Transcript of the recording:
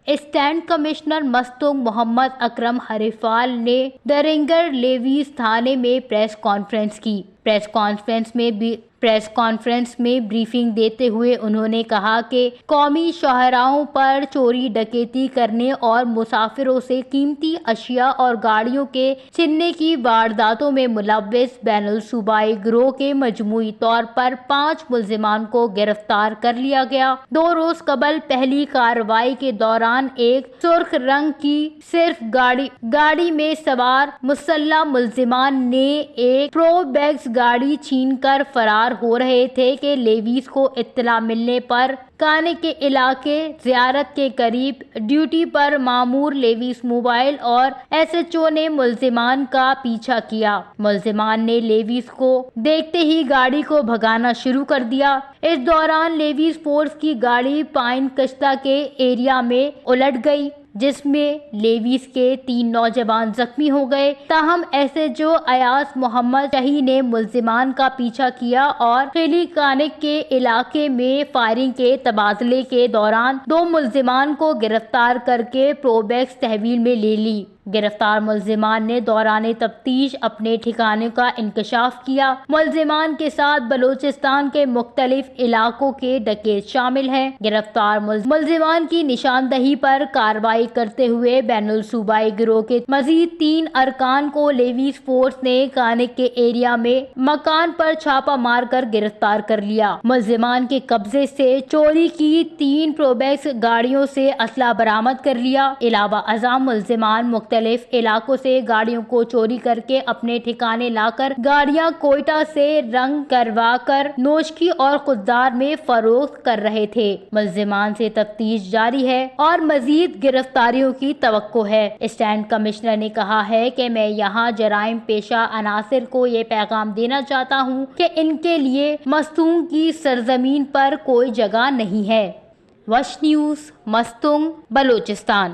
Stand commissioner Mastung محمد اکرم ہریفال نے درینگر levies تھانے میں پریس کانفرنس کی۔ پریس کانفرنس میں بریفنگ دیتے ہوئے انہوں نے کہا کہ قومی شاہراہوں پر چوری ڈکیتی کرنے اور مسافروں سے قیمتی اشیاء اور گاڑیوں کے چھیننے کی وارداتوں میں ملوث بین الصوبائی گروہ کے مجموعی طور پر 5 ملزمان کو گرفتار کر لیا گیا۔ 2 روز قبل پہلی کارروائی کے دوران ایک سرخ رنگ کی صرف گاڑی میں سوار مسلح ملزمان نے ایک پرو بیکس گاڑی چھین کر فرار ہو رہے تھے کہ لیویز کو اطلاع ملنے پر کانے کے علاقے زیارت کے قریب ڈیوٹی پر مامور لیویز موبائل اور ایس ایچ او نے ملزمان کا پیچھا کیا۔ ملزمان نے لیویز کو دیکھتے ہی گاڑی کو بھگانا شروع کر دیا۔ اس دوران لیویز فورس کی گاڑی پائن کشتہ کے ایریا میں الٹ گئی، جس میں لیویز کے 3 نوجوان زخمی ہو گئے۔ تاہم ایس ایچ او ایاز محمد شاہی نے ملزمان کا پیچھا کیا اور خیلی کانک کے علاقے میں فائرنگ کے تبادلے کے دوران 2 ملزمان کو گرفتار کر کے پروبیکس تحویل میں لے لی۔ گرفتار ملزمان نے دوران تفتیش اپنے ٹھکانے کا انکشاف کیا۔ ملزمان کے ساتھ بلوچستان کے مختلف علاقوں کے ڈکیت شامل ہیں۔ گرفتار ملزمان کی نشاندہی پر کارروائی کرتے ہوئے بین الصوبائی گروہ کے مزید 3 ارکان کو لیویز فورس نے کانک کے ایریا میں مکان پر چھاپہ مار کر گرفتار کر لیا۔ ملزمان کے قبضے سے چوری کی 3 پروبیکس گاڑیوں سے اسلحہ برآمد کر لیا۔ علاوہ ازاں ملزمان مختلف علاقوں سے گاڑیوں کو چوری کر کے اپنے ٹھکانے لا کر گاڑیاں کوئٹہ سے رنگ کروا کر نوشکی اور خضدار میں فروخت کر رہے تھے۔ ملزمان سے تفتیش جاری ہے اور مزید گرفتاریوں کی توقع ہے۔ اسٹینڈ کمشنر نے کہا ہے کہ میں یہاں جرائم پیشہ عناصر کو یہ پیغام دینا چاہتا ہوں کہ ان کے لیے مستونگ کی سرزمین پر کوئی جگہ نہیں ہے۔ وش نیوز، مستونگ، بلوچستان۔